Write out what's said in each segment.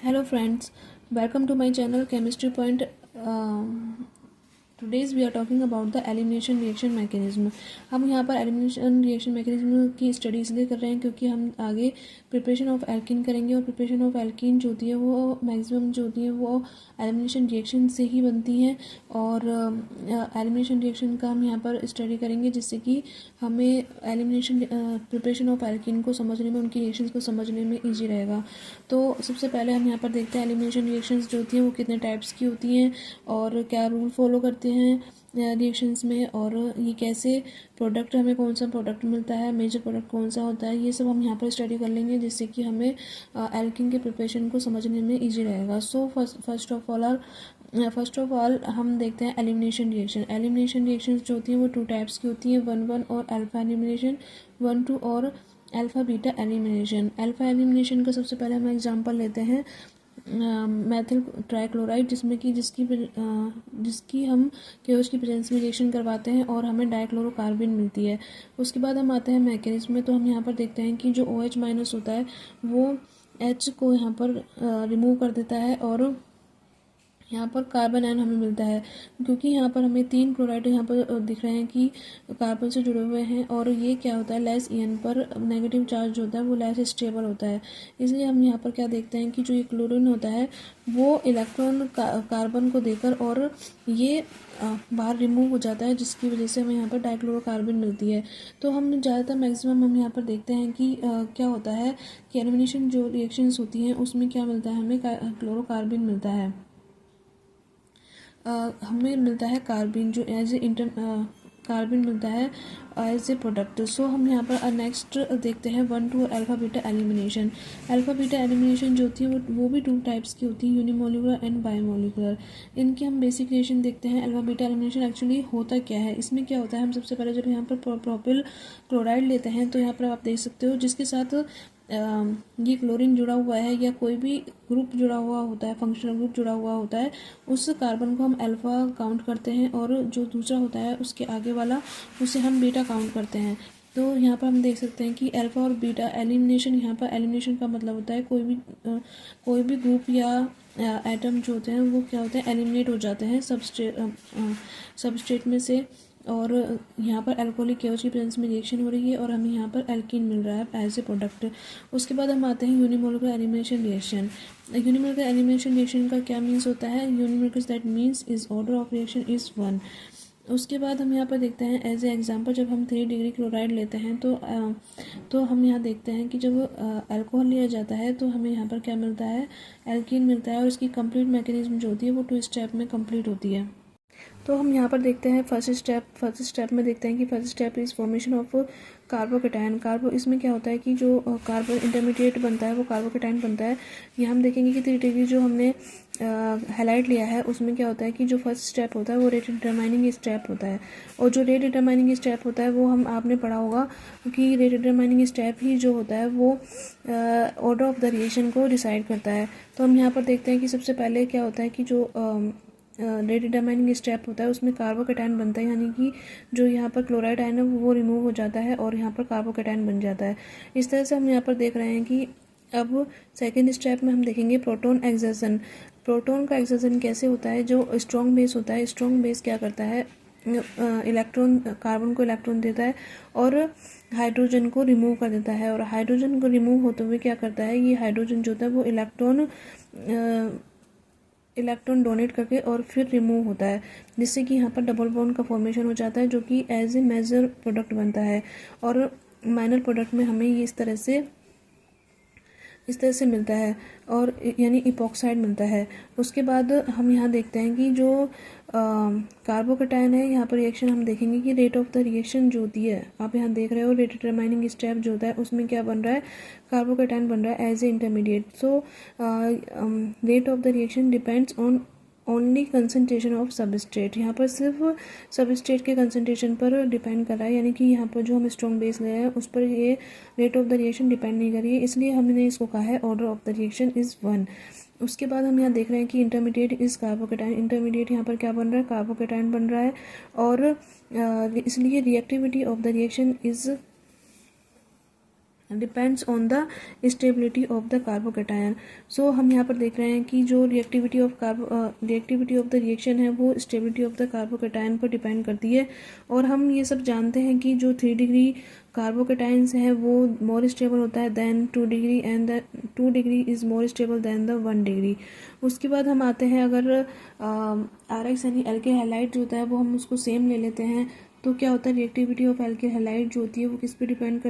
Hello friends, welcome to my channel Chemistry Point. Today's we are talking about the elimination reaction mechanism. हम यहाँ पर elimination reaction mechanism की study इसलिए कर रहे हैं क्योंकि हम आगे प्रिपरेशन ऑफ एल्कीन करेंगे और प्रिपरेशन ऑफ एल्कीन जो होती है वो मैक्सिमम जो होती है वो एलिमिनेशन रिएक्शन से ही बनती हैं और एलिमिनेशन रिएक्शन का हम यहाँ पर स्टडी करेंगे जिससे कि हमें एलिमिनेशन प्रिपरेशन ऑफ एल्कीन को समझने में, उनकी रिएक्शंस को समझने में ईजी रहेगा। तो सबसे पहले हम यहाँ पर देखते हैं एलिमिनेशन रिएक्शंस जो होती हैं वो कितने टाइप्स की होती हैं और क्या रूल फॉलो करते हैं रिएक्शंस में, और ये कैसे प्रोडक्ट, हमें कौन सा प्रोडक्ट मिलता है, मेजर प्रोडक्ट कौन सा होता है, ये सब हम यहाँ पर स्टडी कर लेंगे जिससे कि हमें एल्कीन के प्रिपरेशन को समझने में इजी रहेगा। सो फर्स्ट ऑफ ऑल हम देखते हैं एलिमिनेशन रिएक्शन। एलिमिनेशन रिएक्शंस जो होती हैं वो टू टाइप्स की होती हैं, 1,1 और अल्फा एलिमिनेशन, 1,2 और alpha beta elimination. Alpha elimination का सबसे पहले हम एग्जांपल लेते हैं मैथिल ट्राइक्लोराइड, जिसकी हम केओएच की प्रेजेंस में रिएक्शन करवाते हैं और हमें डाइक्लोरोकार्बिन मिलती है। उसके बाद हम आते हैं मैकेनिज्म में। तो हम यहाँ पर देखते हैं कि जो OH माइनस होता है वो H को यहाँ पर रिमूव कर देता है और यहाँ पर कार्बन आयन हमें मिलता है, क्योंकि यहाँ पर हमें 3 क्लोराइड यहाँ पर दिख रहे हैं कि कार्बन से जुड़े हुए हैं और ये क्या होता है, लेस EN पर नेगेटिव चार्ज होता है वो लेस स्टेबल होता है। इसलिए हम यहाँ पर क्या देखते हैं कि जो ये क्लोरीन होता है वो इलेक्ट्रॉन कार्बन को देकर और ये बाहर रिमूव हो जाता है, जिसकी वजह से हमें यहाँ पर डाइक्लोरोकार्बिन मिलती है। तो हम ज़्यादातर मैक्सिमम हम यहाँ पर देखते हैं कि क्या होता है कि एलिमिनेशन जो रिएक्शंस होती हैं उसमें क्या मिलता है, हमें क्लोरोकार्बिन मिलता है, हमें मिलता है कार्बिन जो एज ए कार्बिन मिलता है एज ए प्रोडक्ट। सो हम यहाँ पर नेक्स्ट देखते हैं 1,2 और alpha beta elimination. Alpha beta elimination जो होती है वो भी 2 टाइप्स की होती है, यूनिमोलिकुलर एंड बायोमोलिकुलर। इनकी हम बेसिक रिएक्शन देखते हैं। अल्फा बीटा एलिमिनेशन एक्चुअली होता क्या है, इसमें क्या होता है, हम सबसे पहले जब यहाँ पर प्रोपिल क्लोराइड लेते हैं तो यहाँ पर आप देख सकते हो जिसके साथ ये क्लोरीन जुड़ा हुआ है या कोई भी ग्रुप जुड़ा हुआ होता है, फंक्शनल ग्रुप जुड़ा हुआ होता है, उस कार्बन को हम अल्फ़ा काउंट करते हैं और जो दूसरा होता है उसके आगे वाला उसे हम बीटा काउंट करते हैं। तो यहाँ पर हम देख सकते हैं कि अल्फ़ा और बीटा एलिमिनेशन, यहाँ पर एलिमिनेशन का मतलब होता है कोई भी ग्रुप या एटम जो होते हैं वो क्या होते हैं, एलिमिनेट हो जाते हैं सबस्ट्रेट में से, और यहाँ पर अल्कोहलिक केओएच की प्रेजेंस में रिएक्शन हो रही है और हमें यहाँ पर एल्कीन मिल रहा है एज ए प्रोडक्ट। उसके बाद हम आते हैं unimolecular elimination reaction. Unimolecular elimination reaction का क्या मीन्स होता है, unimolecular that means is order of reaction is 1। उसके बाद हम यहाँ पर देखते हैं एज ए एग्जांपल, जब हम 3 डिग्री क्लोराइड लेते हैं तो हम यहाँ देखते हैं कि जब अल्कोहल लिया जाता है तो हमें यहाँ पर क्या मिलता है, एल्कीन मिलता है, और इसकी कंप्लीट मैकेनिज्म जो होती है वो 2 स्टेप में कंप्लीट होती है। तो हम यहाँ पर देखते हैं फर्स्ट स्टेप में देखते हैं कि first step is formation of carbocation. इसमें क्या होता है कि जो कार्बन इंटरमीडिएट बनता है वो कार्बोकेटायन बनता है। यहाँ हम देखेंगे कि 3 डिग्री जो हमने हैलाइड लिया है उसमें क्या होता है कि जो फर्स्ट स्टेप होता है वो रेट डिटरमाइनिंग स्टेप होता है, और जो रेट डिटरमाइनिंग स्टेप होता है वो आपने पढ़ा होगा कि रेट डिटरमाइनिंग स्टेप ही जो होता है वो ऑर्डर ऑफ द रिएक्शन को डिसाइड करता है। तो हम यहाँ पर देखते हैं कि सबसे पहले क्या होता है कि जो रेट डिटरमाइनिंग स्टेप होता है उसमें कार्बोकेटायन बनता है, यानी कि जो यहाँ पर क्लोराइड आयन है वो रिमूव हो जाता है और यहाँ पर कार्बोकेटायन बन जाता है। इस तरह से हम यहाँ पर देख रहे हैं कि अब सेकेंड स्टेप में हम देखेंगे प्रोटॉन एक्सर्शन। प्रोटॉन का एक्सर्शन कैसे होता है, जो स्ट्रॉन्ग बेस होता है, स्ट्रॉन्ग बेस क्या करता है, इलेक्ट्रॉन, कार्बन को इलेक्ट्रॉन देता है और हाइड्रोजन को रिमूव कर देता है, और हाइड्रोजन को रिमूव होते हुए क्या करता है, ये हाइड्रोजन जो होता है वो इलेक्ट्रॉन डोनेट करके और फिर रिमूव होता है, जिससे कि यहाँ पर डबल बॉन्ड का फॉर्मेशन हो जाता है जो कि एज ए मेजर प्रोडक्ट बनता है, और माइनर प्रोडक्ट में हमें ये इस तरह से मिलता है, और यानी इपॉक्साइड मिलता है। उसके बाद हम यहाँ देखते हैं कि जो कार्बोकेटायन है, यहाँ पर रिएक्शन हम देखेंगे कि रेट ऑफ द रिएक्शन जो होती है, आप यहाँ देख रहे हो रेट डिटरमाइनिंग स्टेप जो होता है उसमें क्या बन रहा है, कार्बोकेटायन बन रहा है as a intermediate. So rate of the reaction depends on only concentration of substrate. यहाँ पर सिर्फ सबस्ट्रेट के कंसनट्रेशन पर डिपेंड कर रहा है, यानी कि यहाँ पर जो हम स्ट्रॉन्ग बेस ले रहे हैं उस पर ये rate of the reaction depend नहीं कर रही है, इसलिए हमने इसको कहा है order of the reaction is 1। उसके बाद हम यहाँ देख रहे हैं कि इंटरमीडिएट इज़ कार्बोकेटायन। इंटरमीडिएट यहाँ पर क्या बन रहा है, कार्बोकेटायन बन रहा है, और इसलिए reactivity of the reaction is depends on the stability of the carbocation. So हम यहाँ पर देख रहे हैं कि जो रिएक्टिविटी ऑफ द रिएक्शन है वो स्टेबिलिटी ऑफ द कार्बोकेटायन पर डिपेंड करती है। और हम ये सब जानते हैं कि जो 3 डिग्री कार्बोकेटायंस है वो मोर स्टेबल होता है than 2 degree, and the 2 degree is more stable than the 1 degree. उसके बाद हम आते हैं, अगर RX यानी एल्किल हैलाइड जो होता है वो हम उसको सेम ले लेते हैं, तो क्या होता है, रिएक्टिविटी ऑफ एल्किल हैलाइड जो होती है वो किस पे डिपेंड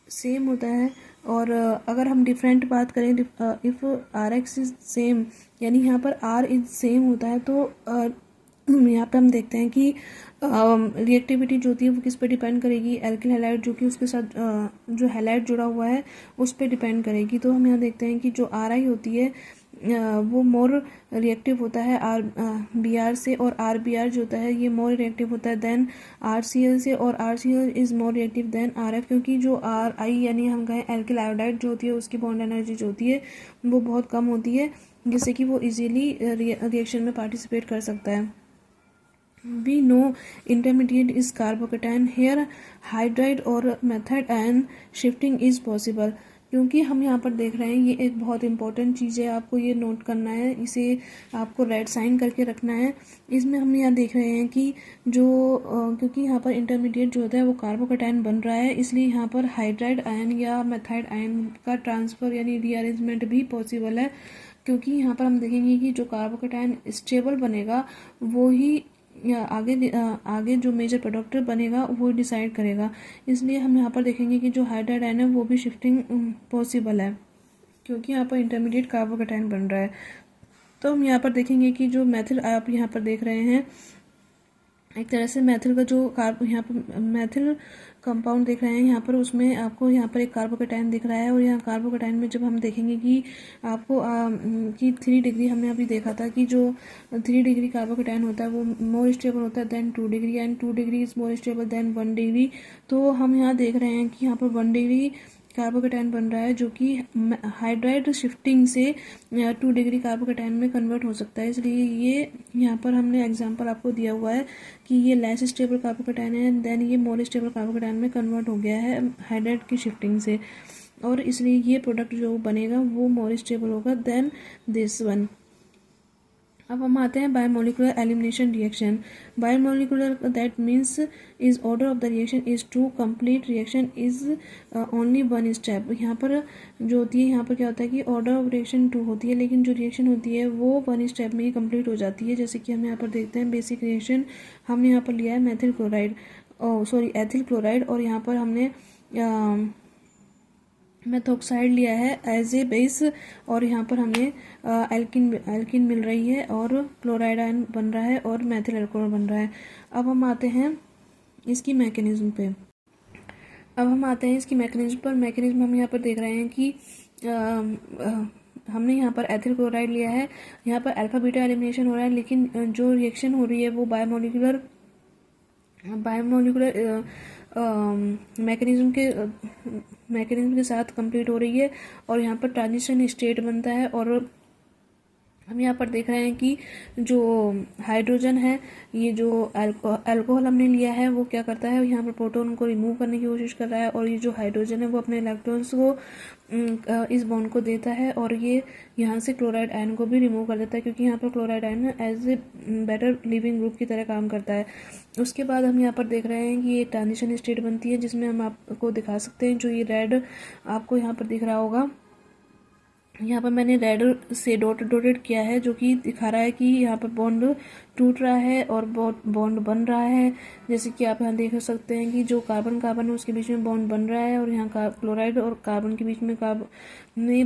सेम होता है। और अगर हम डिफरेंट बात करें, इफ़ RX इज सेम, यानी यहाँ पर R इज सेम होता है, तो यहाँ पे हम देखते हैं कि रिएक्टिविटी जो होती है वो किस पे डिपेंड करेगी, एल्किल हैलाइड जो कि उसके साथ जो हैलाइड जुड़ा हुआ है उस पे डिपेंड करेगी। तो हम यहाँ देखते हैं कि जो RI होती है वो मोर रिएक्टिव होता है BR से, और RBR जो होता है ये मोर रिएक्टिव होता है देन RCl से, और RCl is more reactive than RF, क्योंकि जो RI यानी हम कहें एल्किल आयोडाइड जो होती है उसकी बॉन्ड एनर्जी जो होती है वो बहुत कम होती है, जिससे कि वो इजीली रिएक्शन में पार्टिसिपेट कर सकता है। We know intermediate is carbocation. Here hydride और method ion shifting is possible. क्योंकि हम यहाँ पर देख रहे हैं, ये एक बहुत इंपॉर्टेंट चीज़ है, आपको ये नोट करना है, इसे आपको रेड साइन करके रखना है। इसमें हम यहाँ देख रहे हैं कि जो क्योंकि यहाँ पर इंटरमीडिएट जो होता है वो कार्बोकेटायन बन रहा है, इसलिए यहाँ पर हाइड्राइड आयन या मेथाइड आयन का ट्रांसफ़र यानी रीअरेंजमेंट भी पॉसिबल है। क्योंकि यहाँ पर हम देखेंगे कि जो कार्बोकेटायन स्टेबल बनेगा वो ही आगे जो मेजर प्रोडक्ट बनेगा वो डिसाइड करेगा। इसलिए हम यहाँ पर देखेंगे कि जो हाइड्राइड आयन है वो भी शिफ्टिंग पॉसिबल है, क्योंकि यहाँ पर इंटरमीडिएट कार्बोकेटायन बन रहा है। तो हम यहाँ पर देखेंगे कि जो मेथिल आप यहाँ पर देख रहे हैं, एक तरह से मेथिल का जो यहाँ पर मेथिल कंपाउंड देख रहे हैं यहाँ पर, उसमें आपको यहाँ पर एक कार्बोकेटायन दिख रहा है। और यहाँ कार्बोकेटायन में जब हम देखेंगे कि आपको कि 3 डिग्री, हमने अभी देखा था कि जो 3 डिग्री कार्बोकेटायन होता है वो मोर स्टेबल होता है than 2 degree, and 2 degree is more stable than 1 degree. तो हम यहाँ देख रहे हैं कि यहाँ पर 1 डिग्री कार्बोकेटायन बन रहा है जो कि हाइड्राइड शिफ्टिंग से 2 डिग्री कार्बोकेटायन में कन्वर्ट हो सकता है। इसलिए ये यहाँ पर हमने एग्जांपल आपको दिया हुआ है कि ये लेस स्टेबल कार्बोकेटायन है, देन ये मोर स्टेबल कार्बोकेटायन में कन्वर्ट हो गया है हाइड्राइड की शिफ्टिंग से, और इसलिए ये प्रोडक्ट जो बनेगा वो मोर स्टेबल होगा देन दिस वन। अब हम आते हैं bimolecular elimination reaction. Bimolecular that means is order of the reaction is two complete reaction is only 1 step. यहाँ पर जो होती है, यहाँ पर क्या होता है कि ऑर्डर ऑफ रिएक्शन 2 होती है, लेकिन जो रिएक्शन होती है वो 1 स्टेप में ही कंप्लीट हो जाती है। जैसे कि हम यहाँ पर देखते हैं बेसिक रिएक्शन, हमने यहाँ पर लिया है एथिल क्लोराइड, और यहाँ पर हमने मेथोक्साइड लिया है एज ए बेस, और यहाँ पर हमें एल्किन मिल रही है, और क्लोराइड आयन बन रहा है, और मेथिल अल्कोहल बन रहा है। अब हम आते हैं इसकी मैकेनिज्म पर। मैकेनिज्म हम यहाँ पर देख रहे हैं कि हमने यहाँ पर एथिल क्लोराइड लिया है, यहाँ पर अल्फा बीटा एलिमिनेशन हो रहा है, लेकिन जो रिएक्शन हो रही है वो बायोमोलिकुलर मैकेनिज्म के साथ कंप्लीट हो रही है, और यहाँ पर ट्रांजिशन स्टेट बनता है। और हम यहाँ पर देख रहे हैं कि जो हाइड्रोजन है, ये जो अल्कोहल हमने लिया है वो क्या करता है, यहाँ पर प्रोटॉन को रिमूव करने की कोशिश कर रहा है, और ये जो हाइड्रोजन है वो अपने इलेक्ट्रॉन्स को इस बॉन्ड को देता है, और ये यहाँ से क्लोराइड आयन को भी रिमूव कर देता है, क्योंकि यहाँ पर chloride ion as a better leaving group की तरह काम करता है। उसके बाद हम यहाँ पर देख रहे हैं कि ये ट्रांजिशन स्टेट बनती है, जिसमें हम आपको दिखा सकते हैं, जो ये रेड आपको यहाँ पर दिख रहा होगा, यहाँ पर मैंने रेड से डॉटेड किया है, जो कि दिखा रहा है कि यहाँ पर बॉन्ड टूट रहा है और बॉन्ड बन रहा है। जैसे कि आप यहाँ देख सकते हैं कि जो कार्बन है उसके बीच में बॉन्ड बन रहा है, और यहाँ क्लोराइड और कार्बन के बीच में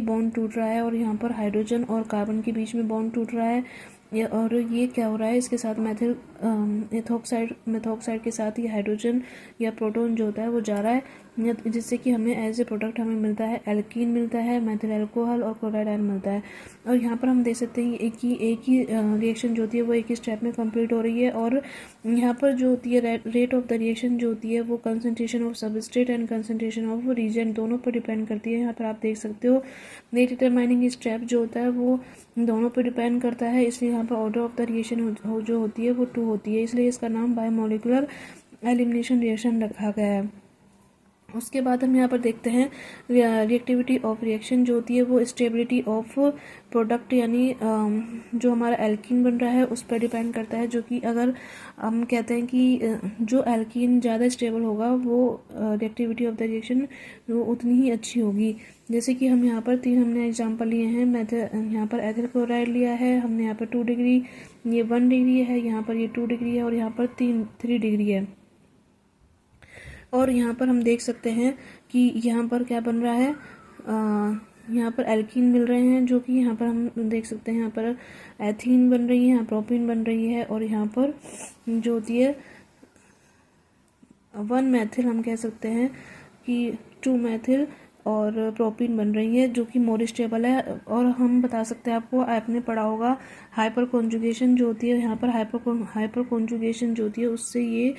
बॉन्ड टूट रहा है, और यहाँ पर हाइड्रोजन और कार्बन के बीच में बॉन्ड टूट रहा है। और ये क्या हो रहा है, इसके साथ मेथोक्साइड के साथ ये हाइड्रोजन या प्रोटॉन जो होता है वो जा रहा है, जिससे कि हमें एज ए प्रोडक्ट हमें मिलता है एल्कीन मिलता है, मेथिल अल्कोहल और क्लोराइड आयन मिलता है। और यहाँ पर हम देख सकते हैं एक ही रिएक्शन जो होती है वो एक ही स्टेप में कंप्लीट हो रही है, और यहाँ पर जो होती है रेट ऑफ द रिएक्शन जो होती है वो concentration of substrate and concentration of reagent दोनों पर डिपेंड करती है। यहाँ पर आप देख सकते हो रेट डिटरमाइनिंग स्टेप जो होता है वो दोनों पर डिपेंड करता है, इसलिए यहाँ पर ऑर्डर ऑफ द रिएक्शन जो होती है वो 2 होती है, इसलिए इसका नाम बायोमोलिकुलर एलिमिनेशन रिएक्शन रखा गया है। उसके बाद हम यहाँ पर देखते हैं रिएक्टिविटी ऑफ रिएक्शन जो होती है वो स्टेबिलिटी ऑफ प्रोडक्ट यानी जो हमारा एल्कीन बन रहा है उस पर डिपेंड करता है। जो कि अगर हम कहते हैं कि जो एल्कीन ज़्यादा स्टेबल होगा वो रिएक्टिविटी ऑफ द रिएक्शन वो उतनी ही अच्छी होगी। जैसे कि हम यहाँ पर हमने एग्जांपल लिए हैं। यहाँ पर एथिल क्लोराइड लिया है हमने, यहाँ पर 2 डिग्री, ये 1 डिग्री है, यहाँ पर ये 2 डिग्री है और यहाँ पर 3 डिग्री है। और यहाँ पर हम देख सकते हैं कि यहाँ पर क्या बन रहा है, यहाँ पर एल्कीन मिल रहे हैं जो कि यहाँ पर हम देख सकते हैं यहाँ पर एथीन बन रही है, यहाँ प्रोपीन बन रही है और यहाँ पर जो होती है 1 मैथिल हम कह सकते हैं कि 2 मैथिल और प्रोपीन बन रही है जो कि मोर स्टेबल है। और हम बता सकते हैं, आपको आपने पढ़ा होगा हाइपर कॉन्जुगेशन जो होती है, यहाँ पर हाइपर कॉन्जुगेशन जो होती है उससे ये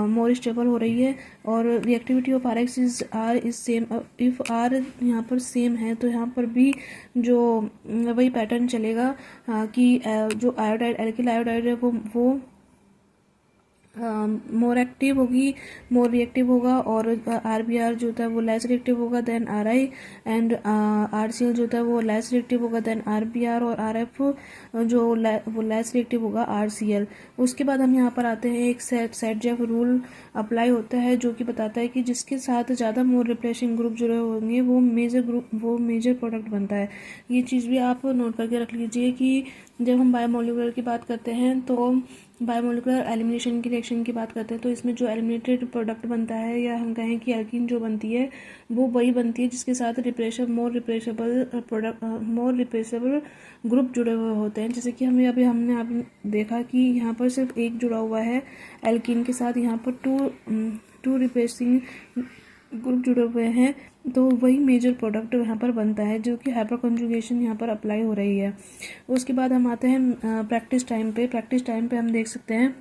मोर स्टेबल हो रही है। और reactivity of RX is R is same, if R यहाँ पर सेम है तो यहाँ पर भी जो वही पैटर्न चलेगा कि जो आयोडाइड एल्किल आयोडाइड है वो मोर एक्टिव होगी, मोर रिएक्टिव होगा। और RBR जो होता है वो लेस रिएक्टिव होगा देन RI, एंड RCl जो होता है वो लेस रिएक्टिव होगा देन RBR, और RF जो वो लेस रिएक्टिव होगा RCl। उसके बाद हम यहाँ पर आते हैं, एक सेट-जेफ रूल अप्लाई होता है जो कि बताता है कि जिसके साथ ज़्यादा मोर रिप्लेसिंग ग्रुप जुड़े होंगे वो मेजर प्रोडक्ट बनता है। ये चीज़ भी आप नोट करके रख लीजिए कि जब हम बायोमोलिकुलर की बात करते हैं तो बायोमोलिकुलर एलिमिनेशन की रिएक्शन की बात करते हैं तो इसमें जो एलिमिनेटेड प्रोडक्ट बनता है या हम कहें कि एल्कीन जो बनती है वो वही बनती है जिसके साथ मोर रिप्लेसेबल ग्रुप जुड़े हुए होते हैं। जैसे कि हमने अभी देखा कि यहाँ पर सिर्फ एक जुड़ा हुआ है एल्कीन के साथ, यहाँ पर टू रिप्लेसिंग ग्रुप जुड़े हुए हैं, तो वही मेजर प्रोडक्ट यहाँ पर बनता है जो कि हाइपर कंजुगेशन यहाँ पर अप्लाई हो रही है। उसके बाद हम आते हैं प्रैक्टिस टाइम पे हम देख सकते हैं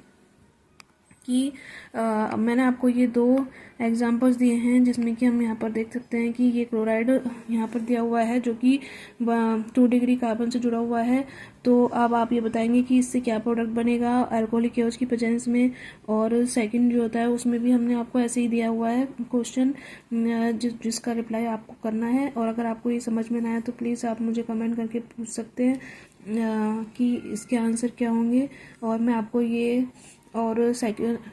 कि मैंने आपको ये 2 एग्जांपल्स दिए हैं जिसमें कि हम यहाँ पर देख सकते हैं कि ये क्लोराइड यहाँ पर दिया हुआ है जो कि 2 डिग्री कार्बन से जुड़ा हुआ है। तो अब आप ये बताएंगे कि इससे क्या प्रोडक्ट बनेगा अल्कोहलिक एओज की प्रेजेंस में। और सेकंड जो होता है उसमें भी हमने आपको ऐसे ही दिया हुआ है क्वेश्चन जिसका रिप्लाई आपको करना है। और अगर आपको ये समझ में ना आए तो प्लीज़ आप मुझे कमेंट करके पूछ सकते हैं कि इसके आंसर क्या होंगे, और मैं आपको ये और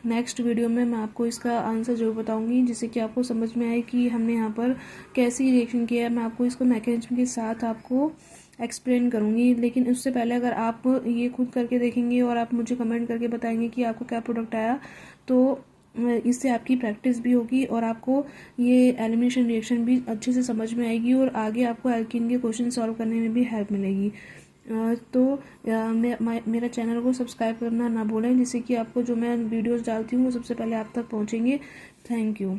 नेक्स्ट वीडियो में मैं आपको इसका आंसर जरूर बताऊंगी जिससे कि आपको समझ में आए कि हमने यहाँ पर कैसी रिएक्शन किया है। मैं आपको इसको मैकेनिज्म के साथ आपको एक्सप्लेन करूँगी, लेकिन उससे पहले अगर आप ये खुद करके देखेंगे और आप मुझे कमेंट करके बताएंगे कि आपको क्या प्रोडक्ट आया तो इससे आपकी प्रैक्टिस भी होगी और आपको ये एलिमिनेशन रिएक्शन भी अच्छे से समझ में आएगी और आगे आपको एल्कीन के क्वेश्चन सॉल्व करने में भी हेल्प मिलेगी। तो मेरा चैनल को सब्सक्राइब करना ना भूलें जिससे कि आपको जो मैं वीडियोस डालती हूँ वो सबसे पहले आप तक पहुँचेंगे। Thank you.